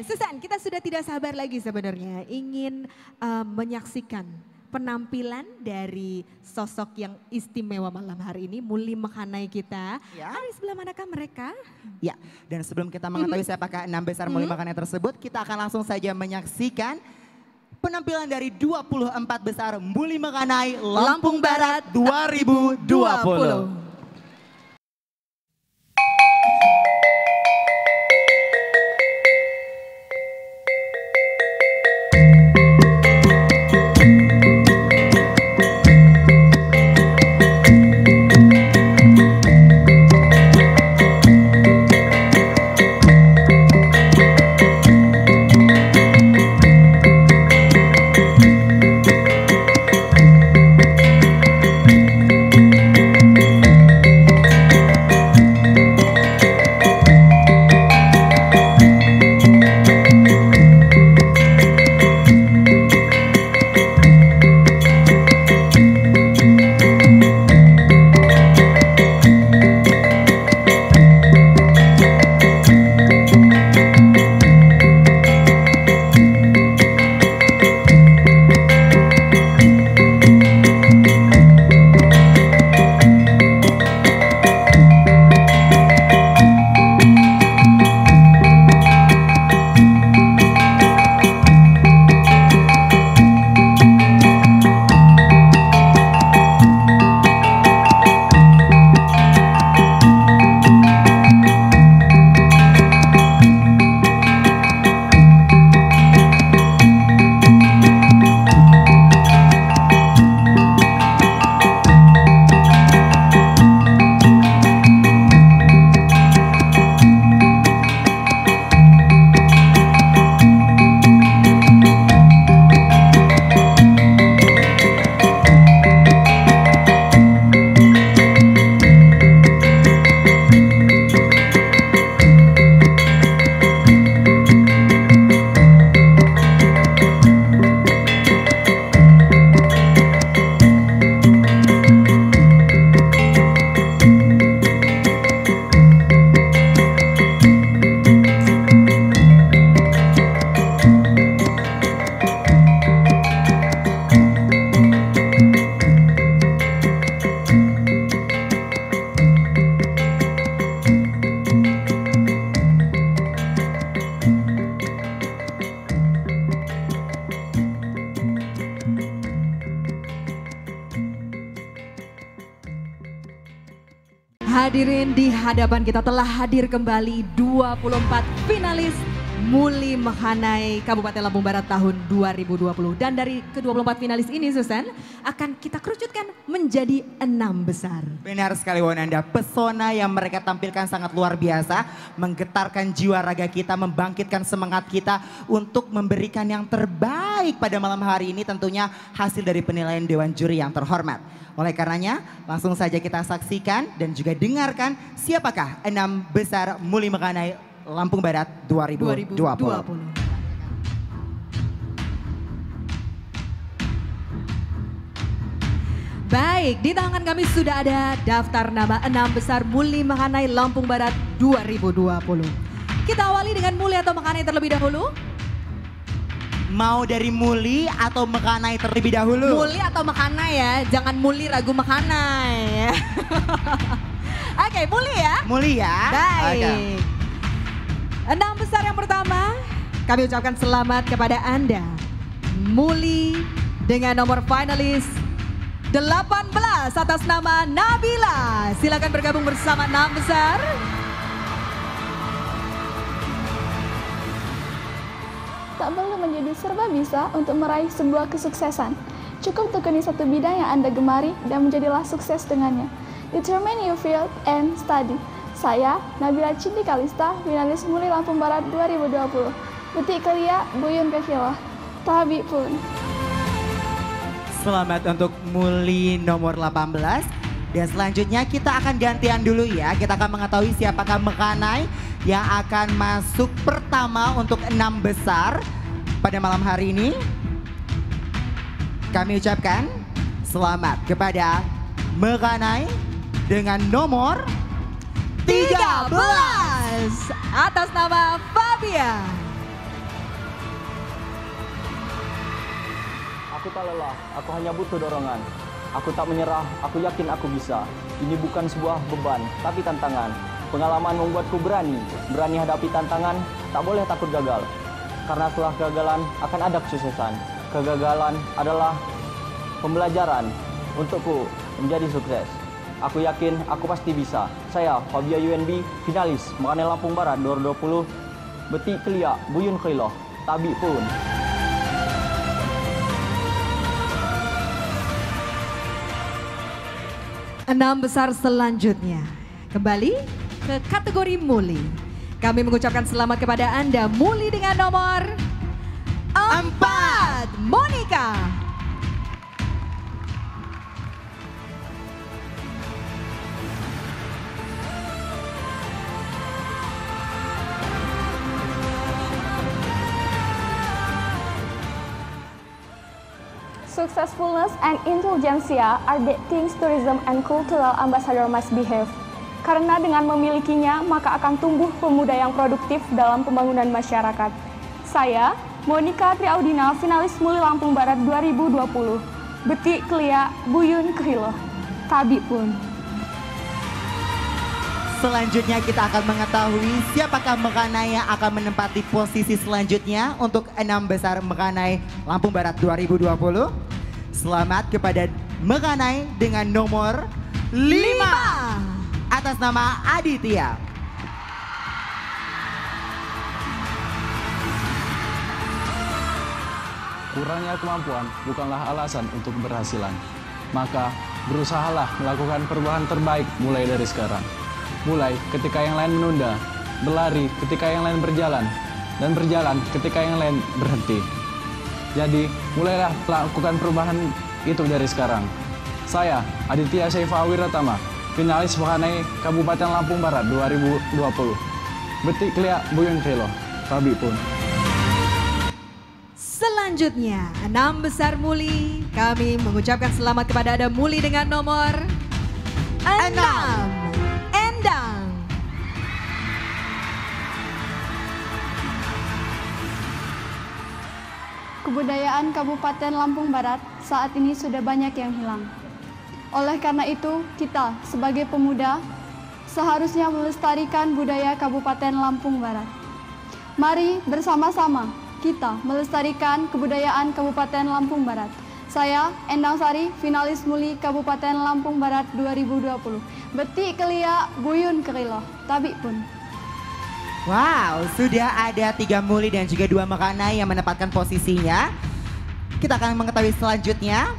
Susan, kita sudah tidak sabar lagi sebenarnya ingin menyaksikan penampilan dari sosok yang istimewa malam hari ini, Muli Mekhanai kita. Ya. Ada di sebelah manakah mereka? Ya, dan sebelum kita mengetahui siapakah 6 besar Muli Mekhanai tersebut, kita akan langsung saja menyaksikan penampilan dari 24 besar Muli Mekhanai Lampung Barat 2020. Hadirin, di hadapan kita telah hadir kembali 24 finalis Muli Mekhanai Kabupaten Lampung Barat tahun 2020. Dan dari ke-24 finalis ini, Susan, akan kita kerucutkan menjadi 6 besar. Benar sekali Wananda, pesona yang mereka tampilkan sangat luar biasa, menggetarkan jiwa raga kita, membangkitkan semangat kita untuk memberikan yang terbaik pada malam hari ini, tentunya hasil dari penilaian Dewan Juri yang terhormat. Oleh karenanya, langsung saja kita saksikan dan juga dengarkan siapakah 6 besar Muli Mekhanai Lampung Barat 2020. Baik, di tangan kami sudah ada daftar nama 6 besar Muli Mekhanai Lampung Barat 2020. Kita awali dengan Muli atau Mekhanai terlebih dahulu. Mau dari Muli atau Mekhanai terlebih dahulu? Muli atau Mekhanai ya, jangan Muli ragu Mekhanai. Oke, Muli ya. Muli ya. Baik. Okay. 6 besar yang pertama, kami ucapkan selamat kepada Anda. Muli dengan nomor finalis 18 atas nama Nabila. Silakan bergabung bersama 6 besar. Tak perlu menjadi serba bisa untuk meraih sebuah kesuksesan. Cukup tekuni satu bidang yang Anda gemari dan menjadilah sukses dengannya. Determine your field and study. Saya, Nabila Cindy Kalista, finalis Muli Lampung Barat 2020. Betik Kelia, Buyun Kekilah. Tabi pun. Selamat untuk Muli nomor 18. Dan selanjutnya kita akan gantian dulu ya. Kita akan mengetahui siapakah Mekhanai yang akan masuk pertama untuk 6 besar pada malam hari ini. Kami ucapkan selamat kepada Mekhanai dengan nomor 13 atas nama Fabia. Aku tak lelah, aku hanya butuh dorongan. Aku tak menyerah, aku yakin aku bisa. Ini bukan sebuah beban, tapi tantangan. Pengalaman membuatku berani hadapi tantangan, tak boleh takut gagal. Karena setelah kegagalan akan ada kesuksesan. Kegagalan adalah pembelajaran untukku menjadi sukses. Aku yakin aku pasti bisa. Saya, Fabia UNB, finalis Mekhanai Lampung Barat 2020, Betik Keliak, Buyun Khiloh, Tabik Pun. Enam besar selanjutnya kembali ke kategori Muli. Kami mengucapkan selamat kepada Anda Muli dengan nomor 4, Monica. Successfulness and intelligentsia are the things tourism and cultural ambassador must behave. Karena dengan memilikinya, maka akan tumbuh pemuda yang produktif dalam pembangunan masyarakat. Saya, Monica Triaudina, finalis Muli Lampung Barat 2020. Betik Keliak, Buyun Khiloh, Tabik Pun. Selanjutnya kita akan mengetahui siapakah Mekhanai yang akan menempati posisi selanjutnya untuk 6 besar Mekhanai Lampung Barat 2020. Selamat kepada Mekhanai dengan nomor 5 atas nama Aditya. Kurangnya kemampuan bukanlah alasan untuk keberhasilan. Maka berusahalah melakukan perubahan terbaik mulai dari sekarang. Mulai ketika yang lain menunda, berlari ketika yang lain berjalan, dan berjalan ketika yang lain berhenti. Jadi, mulailah melakukan perubahan itu dari sekarang. Saya, Aditya Saifa Wiratama, finalis Mekhanai Kabupaten Lampung Barat 2020. Betik Keliak, Buyun Khiloh, Tabik Pun. Selanjutnya, 6 besar Muli. Kami mengucapkan selamat kepada Anda Muli dengan nomor 6, Endang. Kebudayaan Kabupaten Lampung Barat saat ini sudah banyak yang hilang. Oleh karena itu, kita sebagai pemuda seharusnya melestarikan budaya Kabupaten Lampung Barat. Mari bersama-sama kita melestarikan kebudayaan Kabupaten Lampung Barat. Saya, Endang Sari, finalis Muli Kabupaten Lampung Barat 2020. Betik Keliak, Buyun Khiloh, Tabik Pun. Wow, sudah ada 3 Muli dan juga 2 Mekhanai yang menempatkan posisinya. Kita akan mengetahui selanjutnya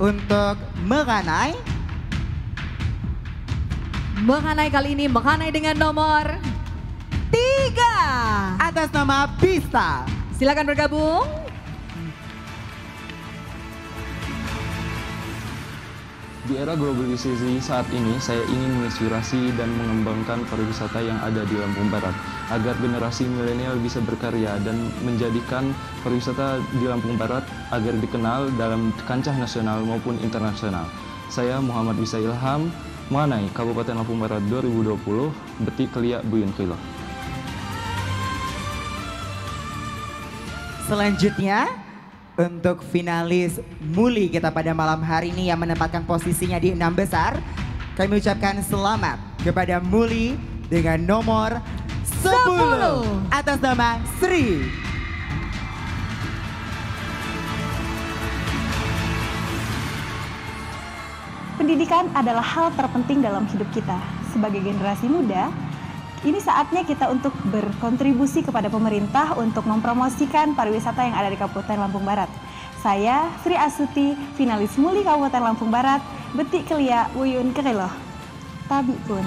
untuk Mekhanai. Mekhanai kali ini Mekhanai dengan nomor 3 Atas nama Bista. Silakan bergabung. Di era globalisasi saat ini, saya ingin menginspirasi dan mengembangkan pariwisata yang ada di Lampung Barat, agar generasi milenial bisa berkarya dan menjadikan pariwisata di Lampung Barat agar dikenal dalam kancah nasional maupun internasional. Saya Muhammad Bisa Ilham, Mekhanai Kabupaten Lampung Barat 2020, Betik Keliak, Buyun Khiloh. Selanjutnya untuk finalis Muli kita pada malam hari ini yang menempatkan posisinya di 6 besar, kami ucapkan selamat kepada Muli dengan nomor 10 atas nama Sri. Pendidikan adalah hal terpenting dalam hidup kita. Sebagai generasi muda, ini saatnya kita untuk berkontribusi kepada pemerintah untuk mempromosikan pariwisata yang ada di Kabupaten Lampung Barat. Saya, Sri Asuti, finalis Muli Kabupaten Lampung Barat, Betik Keliak, Buyun Khiloh, Tabik Pun.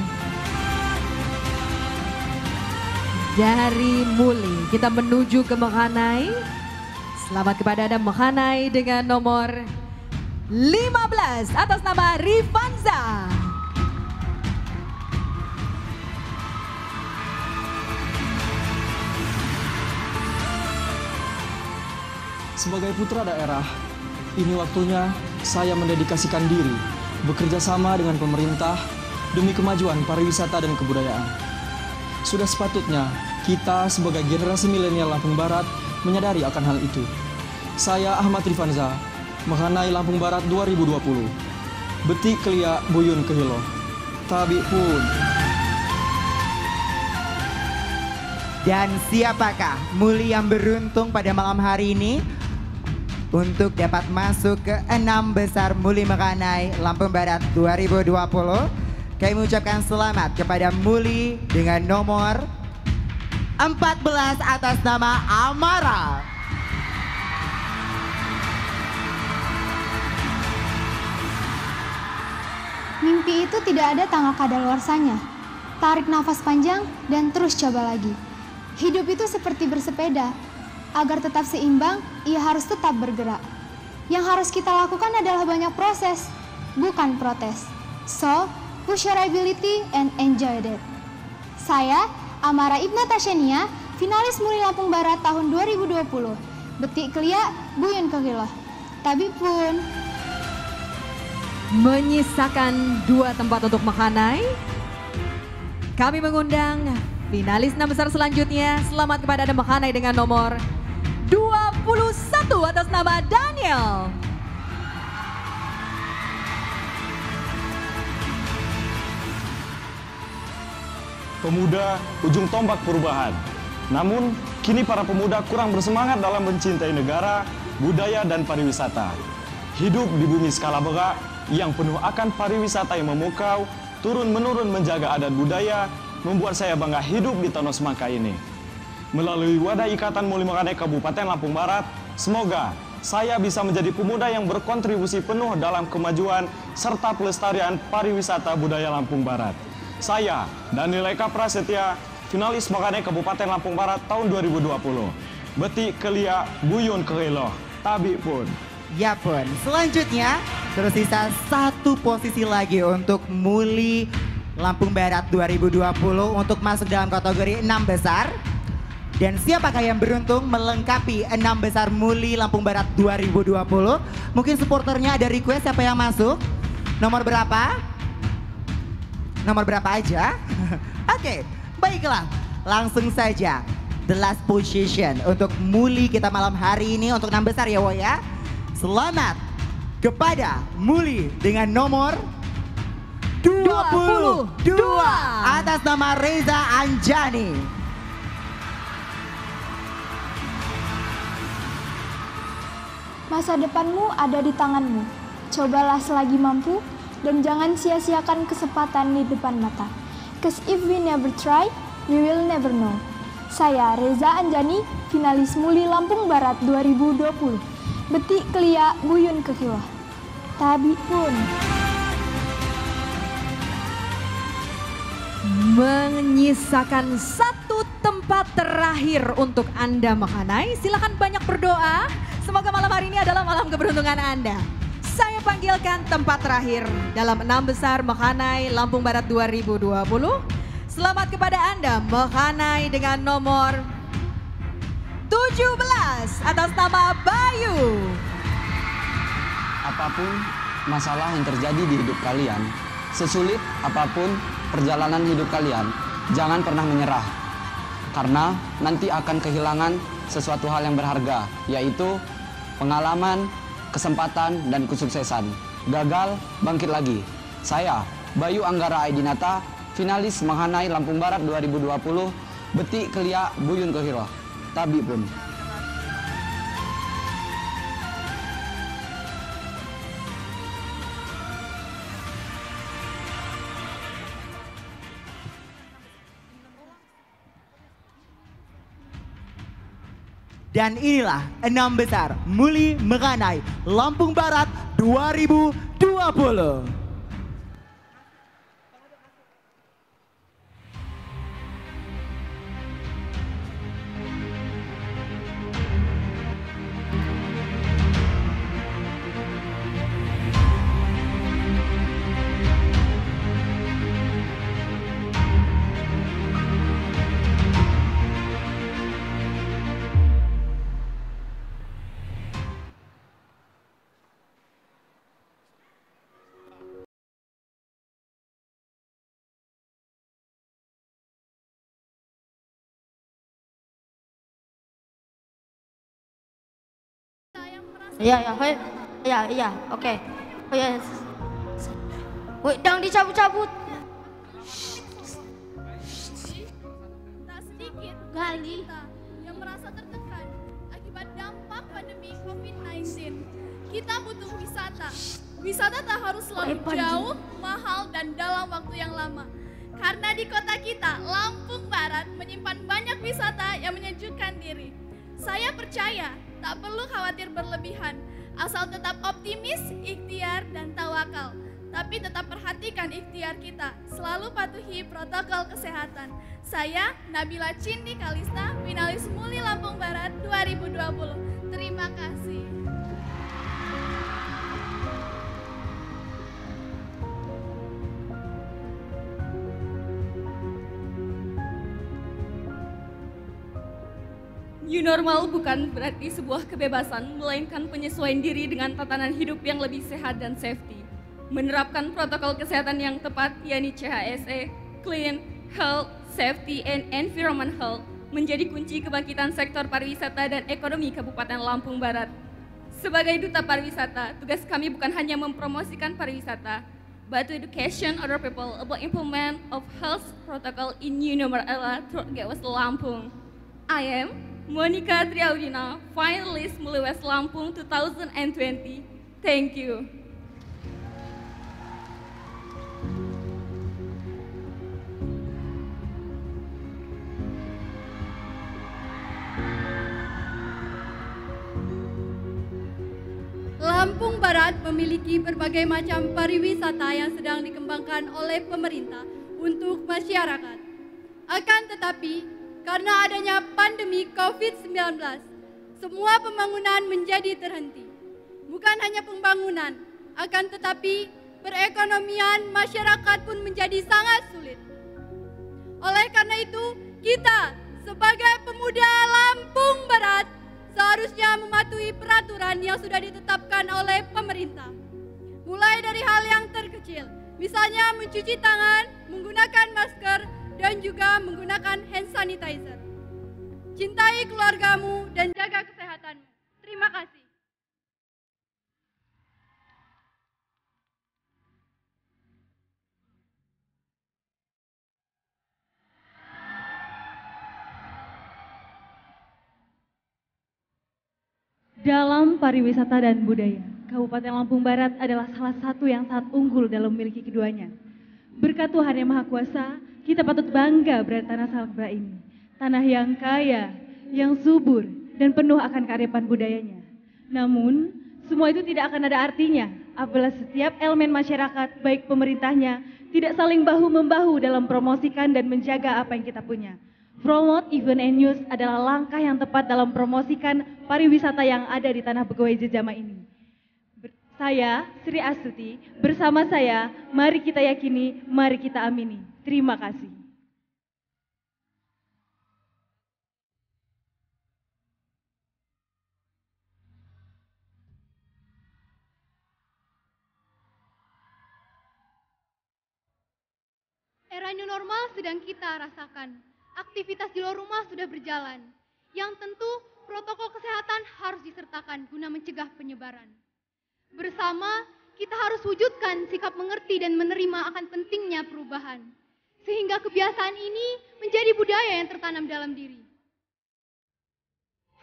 Dari Muli kita menuju ke Mekhanai. Selamat kepada Anda Mekhanai dengan nomor 15 atas nama Rifanza. Sebagai putra daerah, ini waktunya saya mendedikasikan diri, bekerja sama dengan pemerintah demi kemajuan pariwisata dan kebudayaan. Sudah sepatutnya kita sebagai generasi milenial Lampung Barat menyadari akan hal itu. Saya Ahmad Rifanza, Mekhanai Lampung Barat 2020. Betik kelia buyun kehilo. Tabi pun. Dan siapakah Muli yang beruntung pada malam hari ini untuk dapat masuk ke 6 besar Muli Mekhanai Lampung Barat 2020? Kami mengucapkan selamat kepada Muli dengan nomor 14 atas nama Amara. Mimpi itu tidak ada tanggal kadaluarsanya. Tarik nafas panjang dan terus coba lagi. Hidup itu seperti bersepeda. Agar tetap seimbang, ia harus tetap bergerak. Yang harus kita lakukan adalah banyak proses, bukan protes. So, push your ability and enjoy it. Saya, Amara Ibna Tasyania, finalis Muli Lampung Barat tahun 2020. Betik kelia, buyun kehilo. Tabi pun. Menyisakan 2 tempat untuk Mekhanai. Kami mengundang finalis 6 besar selanjutnya. Selamat kepada Anda Mekhanai dengan nomor 21 atas nama Daniel. Pemuda ujung tombak perubahan. Namun, kini para pemuda kurang bersemangat dalam mencintai negara, budaya, dan pariwisata. Hidup di bumi skala Bega yang penuh akan pariwisata yang memukau, turun-menurun menjaga adat budaya, membuat saya bangga hidup di Tanah Semangka ini. Melalui wadah Ikatan Muli Mekhanai Kabupaten Lampung Barat, semoga saya bisa menjadi pemuda yang berkontribusi penuh dalam kemajuan serta pelestarian pariwisata budaya Lampung Barat. Saya, Daniel Eka Prasetya, finalis Mekhanai Kabupaten Lampung Barat tahun 2020. Betik kelia, buyun kehilo, tabi pun. Ya pun, selanjutnya tersisa 1 posisi lagi untuk Muli Lampung Barat 2020 untuk masuk dalam kategori 6 besar. Dan siapakah yang beruntung melengkapi 6 besar Muli Lampung Barat 2020? Mungkin supporternya ada request siapa yang masuk? Nomor berapa? Nomor berapa aja? Oke, baiklah. Langsung saja the last position untuk Muli kita malam hari ini untuk 6 besar ya Wo ya. Selamat kepada Muli dengan nomor 22 atas nama Reza Anjani. Masa depanmu ada di tanganmu. Cobalah selagi mampu dan jangan sia-siakan kesempatan di depan mata. 'Cause if we never try, we will never know. Saya Reza Anjani, finalis Muli Lampung Barat 2020. Betik kelia, buyun kehilo. Tabi pun. Menyisakan 1 tempat terakhir untuk Anda Mekhanai. Silakan banyak berdoa. Semoga malam hari ini adalah malam keberuntungan Anda. Saya panggilkan tempat terakhir dalam 6 besar Mekhanai Lampung Barat 2020. Selamat kepada Anda Mekhanai dengan nomor 17 atas nama Bayu. Apapun masalah yang terjadi di hidup kalian, sesulit apapun perjalanan hidup kalian, jangan pernah menyerah. Karena nanti akan kehilangan sesuatu hal yang berharga, yaitu pengalaman, kesempatan, dan kesuksesan. Gagal, bangkit lagi. Saya, Bayu Anggara Aidinata, finalis Mekhanai Lampung Barat 2020, betik kelia, buyun kehilo. Tabi pun. Dan inilah 6 besar Muli Mekhanai Lampung Barat 2020. Iya, ya, baik. Iya, oke. Oh ya. Woi, jangan dicabut-cabut. Tak sedikit dari kita yang merasa tertekan akibat dampak pandemi COVID-19. Kita butuh wisata. Wisata tak harus selalu jauh, mahal, dan dalam waktu yang lama. Karena di kota kita, Lampung Barat, menyimpan banyak wisata yang menyejukkan diri. Saya percaya, tak perlu khawatir berlebihan, asal tetap optimis, ikhtiar, dan tawakal. Tapi tetap perhatikan ikhtiar kita, selalu patuhi protokol kesehatan. Saya, Nabila Cindi Kalista, finalis Muli Lampung Barat 2020. Terima kasih. New normal bukan berarti sebuah kebebasan, melainkan penyesuaian diri dengan tatanan hidup yang lebih sehat dan safety. Menerapkan protokol kesehatan yang tepat, yakni CHSE, Clean, Health, Safety, and Environment Health, menjadi kunci kebangkitan sektor pariwisata dan ekonomi Kabupaten Lampung Barat. Sebagai duta pariwisata, tugas kami bukan hanya mempromosikan pariwisata, but to education other people about implement of health protocol in new normal era throughout West Lampung. I am Monica Triaudina, finalist Muli West Lampung 2020. Thank you. Lampung Barat memiliki berbagai macam pariwisata yang sedang dikembangkan oleh pemerintah untuk masyarakat. Akan tetapi, karena adanya pandemi COVID-19, semua pembangunan menjadi terhenti. Bukan hanya pembangunan, akan tetapi perekonomian masyarakat pun menjadi sangat sulit. Oleh karena itu, kita sebagai pemuda Lampung Barat seharusnya mematuhi peraturan yang sudah ditetapkan oleh pemerintah. Mulai dari hal yang terkecil, misalnya mencuci tangan, menggunakan masker, dan juga menggunakan hand sanitizer. Cintai keluargamu dan jaga kesehatanmu. Terima kasih. Dalam pariwisata dan budaya, Kabupaten Lampung Barat adalah salah satu yang sangat unggul dalam memiliki keduanya. Berkat Tuhan Yang Maha Kuasa, kita patut bangga berada di tanah Salakra ini. Tanah yang kaya, yang subur, dan penuh akan kearifan budayanya. Namun, semua itu tidak akan ada artinya apabila setiap elemen masyarakat, baik pemerintahnya, tidak saling bahu-membahu dalam promosikan dan menjaga apa yang kita punya. Promote Event and News adalah langkah yang tepat dalam promosikan pariwisata yang ada di tanah Begowe Jejama ini. Saya, Sri Astuti, bersama saya, mari kita yakini, mari kita amini. Terima kasih. Era new normal sedang kita rasakan. Aktivitas di luar rumah sudah berjalan. Yang tentu protokol kesehatan harus disertakan guna mencegah penyebaran. Bersama, kita harus wujudkan sikap mengerti dan menerima akan pentingnya perubahan. Sehingga kebiasaan ini menjadi budaya yang tertanam dalam diri.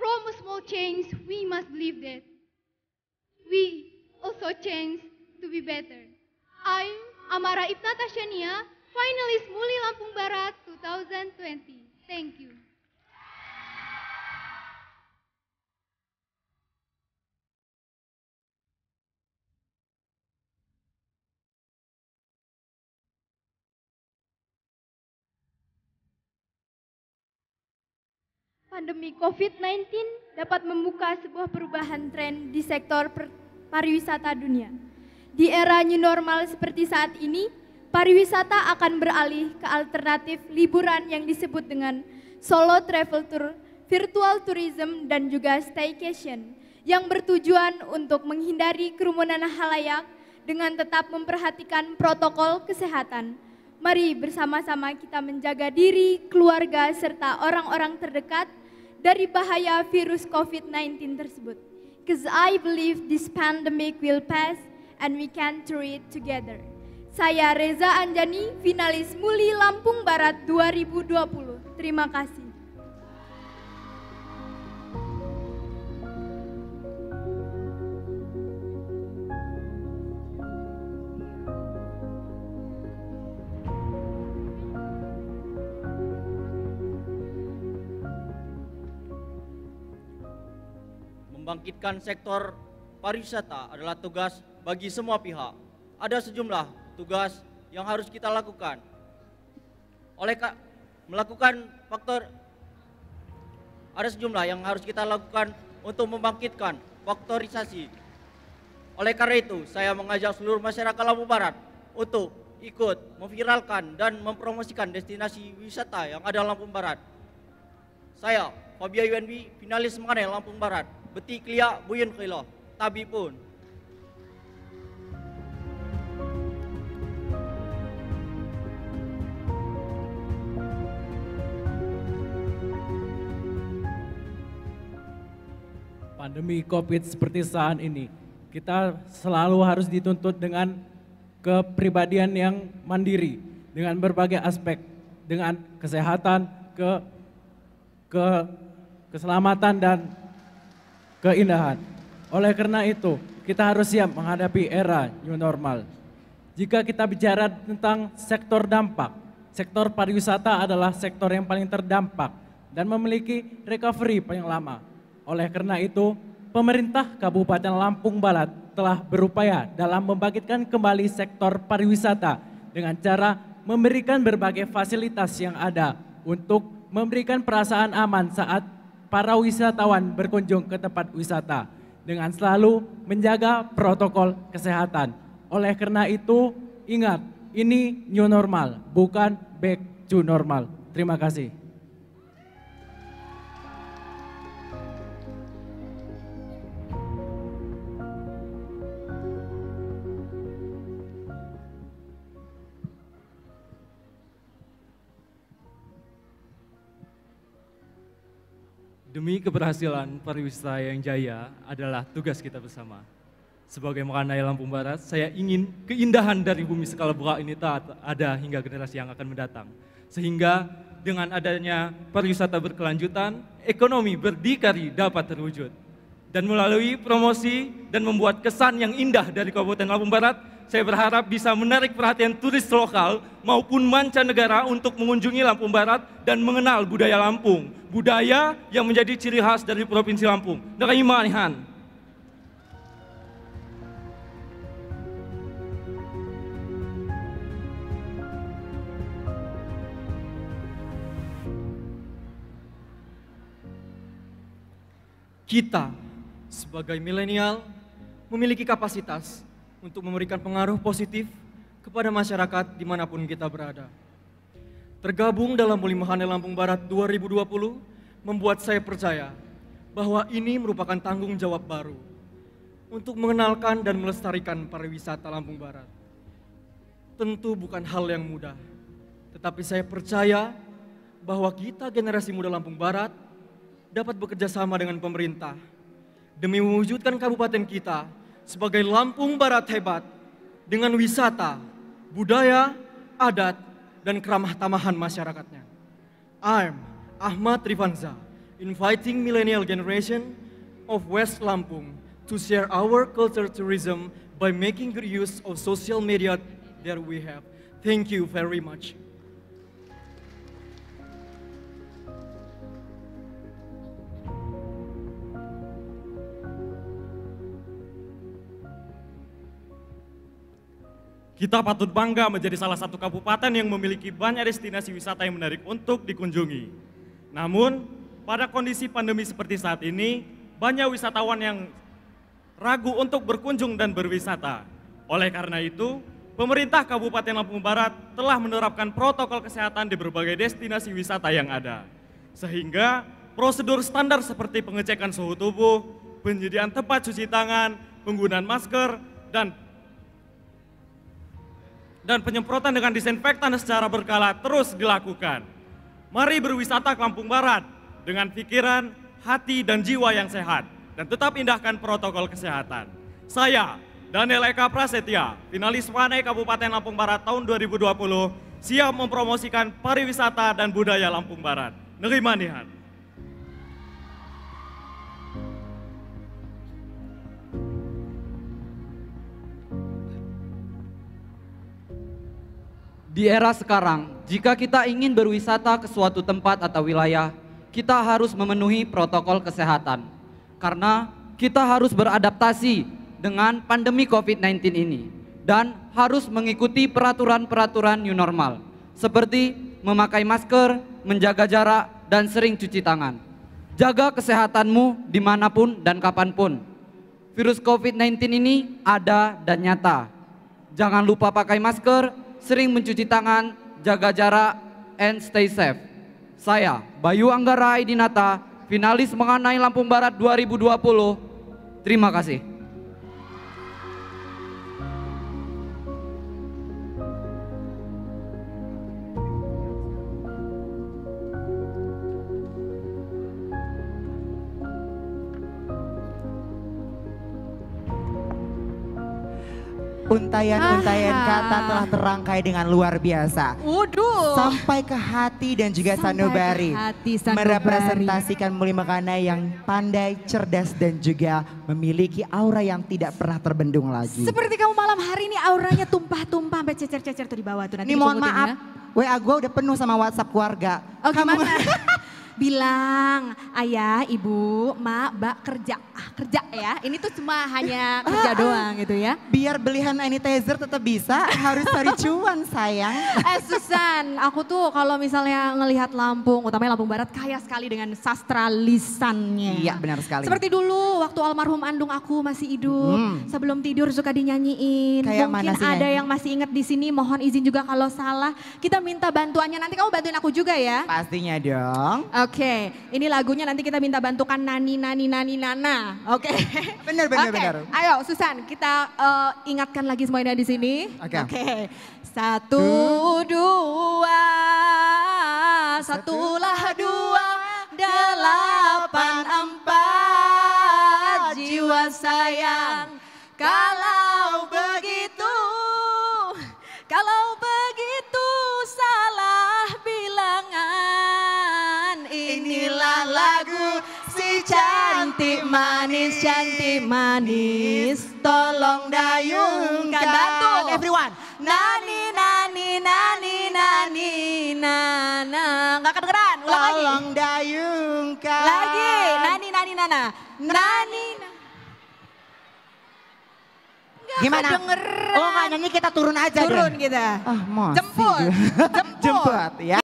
From a small change, we must believe that we also change to be better. I'm Amara Ibna Tasyania, finalis Muli Lampung Barat 2020. Thank you. Pandemi COVID-19 dapat membuka sebuah perubahan tren di sektor pariwisata dunia. Di era new normal seperti saat ini, pariwisata akan beralih ke alternatif liburan yang disebut dengan solo travel tour, virtual tourism, dan juga staycation yang bertujuan untuk menghindari kerumunan halayak dengan tetap memperhatikan protokol kesehatan. Mari bersama-sama kita menjaga diri, keluarga, serta orang-orang terdekat dari bahaya virus COVID-19 tersebut. because I believe this pandemic will pass and we can through it together. Saya Reza Anjani, finalis Muli Lampung Barat 2020. Terima kasih. Membangkitkan sektor pariwisata adalah tugas bagi semua pihak. Ada sejumlah tugas yang harus kita lakukan. Ada sejumlah yang harus kita lakukan untuk membangkitkan faktorisasi. Oleh karena itu, saya mengajak seluruh masyarakat Lampung Barat untuk ikut memviralkan dan mempromosikan destinasi wisata yang ada Lampung Barat. Saya, Fabia UNB, finalis mengenai Lampung Barat. Beti klia buyun kilo, tabi pun. Pandemi COVID seperti saat ini, kita selalu harus dituntut dengan kepribadian yang mandiri, dengan berbagai aspek, dengan kesehatan, keselamatan dan keindahan. Oleh karena itu, kita harus siap menghadapi era new normal. Jika kita bicara tentang sektor dampak, sektor pariwisata adalah sektor yang paling terdampak dan memiliki recovery paling lama. Oleh karena itu, pemerintah Kabupaten Lampung Barat telah berupaya dalam membangkitkan kembali sektor pariwisata dengan cara memberikan berbagai fasilitas yang ada untuk memberikan perasaan aman saat para wisatawan berkunjung ke tempat wisata dengan selalu menjaga protokol kesehatan. Oleh karena itu, ingat, ini new normal, bukan back to normal. Terima kasih. Demi keberhasilan pariwisata yang jaya adalah tugas kita bersama. Sebagai Mekhanai Lampung Barat, saya ingin keindahan dari bumi skala buka ini tak ada hingga generasi yang akan mendatang. Sehingga dengan adanya pariwisata berkelanjutan, ekonomi berdikari dapat terwujud. Dan melalui promosi dan membuat kesan yang indah dari Kabupaten Lampung Barat, saya berharap bisa menarik perhatian turis lokal maupun mancanegara untuk mengunjungi Lampung Barat dan mengenal budaya Lampung. Budaya yang menjadi ciri khas dari Provinsi Lampung. Nakaimahan. Kita sebagai milenial memiliki kapasitas untuk memberikan pengaruh positif kepada masyarakat dimanapun kita berada. Tergabung dalam Muli Mekhanai Lampung Barat 2020 membuat saya percaya bahwa ini merupakan tanggung jawab baru untuk mengenalkan dan melestarikan pariwisata Lampung Barat. Tentu bukan hal yang mudah, tetapi saya percaya bahwa kita generasi muda Lampung Barat dapat bekerja sama dengan pemerintah demi mewujudkan kabupaten kita sebagai Lampung Barat hebat dengan wisata, budaya, adat, dan keramah tamahan masyarakatnya. I'm Ahmad Rifanza, inviting millennial generation of West Lampung to share our culture tourism by making good use of social media that we have. Thank you very much. Kita patut bangga menjadi salah satu kabupaten yang memiliki banyak destinasi wisata yang menarik untuk dikunjungi. Namun, pada kondisi pandemi seperti saat ini, banyak wisatawan yang ragu untuk berkunjung dan berwisata. Oleh karena itu, pemerintah Kabupaten Lampung Barat telah menerapkan protokol kesehatan di berbagai destinasi wisata yang ada. Sehingga prosedur standar seperti pengecekan suhu tubuh, penyediaan tempat cuci tangan, penggunaan masker, dan penyemprotan dengan disinfektan secara berkala terus dilakukan. Mari berwisata ke Lampung Barat dengan pikiran, hati, dan jiwa yang sehat. dan tetap indahkan protokol kesehatan. Saya, Daniel Eka Prasetya, finalis Menghanai Kabupaten Lampung Barat tahun 2020, siap mempromosikan pariwisata dan budaya Lampung Barat. Nerimanihan. Di era sekarang, jika kita ingin berwisata ke suatu tempat atau wilayah, kita harus memenuhi protokol kesehatan. Karena kita harus beradaptasi dengan pandemi COVID-19 ini dan harus mengikuti peraturan-peraturan new normal seperti memakai masker, menjaga jarak, dan sering cuci tangan. Jaga kesehatanmu dimanapun dan kapanpun. Virus COVID-19 ini ada dan nyata. Jangan lupa pakai masker, sering mencuci tangan, jaga jarak, and stay safe. Saya, Bayu Anggara Aidinata, finalis Menghanai Lampung Barat 2020. Terima kasih. Untayan-untayan kata telah terangkai dengan luar biasa. Waduh. Sampai ke hati dan juga sanubari. Merepresentasikan Muli Menghanai yang pandai, cerdas dan juga memiliki aura yang tidak pernah terbendung lagi. Seperti kamu malam hari ini auranya tumpah-tumpah sampai cecer-cecer tuh di bawah tuh. Nanti ini mohon dipungutin maaf, WA gue udah penuh sama WhatsApp keluarga. Oh gimana? Bilang ayah, ibu, mak, mbak kerja ya. Ini tuh cuma hanya kerja doang gitu ya. Biar beli hand sanitizer tetap bisa, harus cari cuan sayang. Susan, aku tuh kalau misalnya ngelihat Lampung, utamanya Lampung Barat, kaya sekali dengan sastra lisannya. Iya benar sekali. Seperti dulu waktu almarhum andung aku masih hidup, sebelum tidur suka dinyanyiin. Kayak mungkin mana sih ada yang masih ingat di sini, mohon izin juga kalau salah. Kita minta bantuannya, nanti kamu bantuin aku juga ya. Pastinya dong. Oke, ini lagunya nanti kita minta bantukan Nani Nana. Oke. Benar. Ayo Susan, kita ingatkan lagi semuanya di sini. Oke. 1, 2, satulah 2, 8, 4 jiwa sayang. Kalau begitu salah bilangan. Inilah lagu si cantik manis, tolong dayungkan. Bantu everyone. Nani nana. Nggak kedengeran, ulang lagi. Tolong dayungkan. Lagi, nani nana. Nani. Gimana? Kedengeran. Oh nggak nyanyi, kita turun aja. Turun kita. Ah, Jemput. Jemput ya.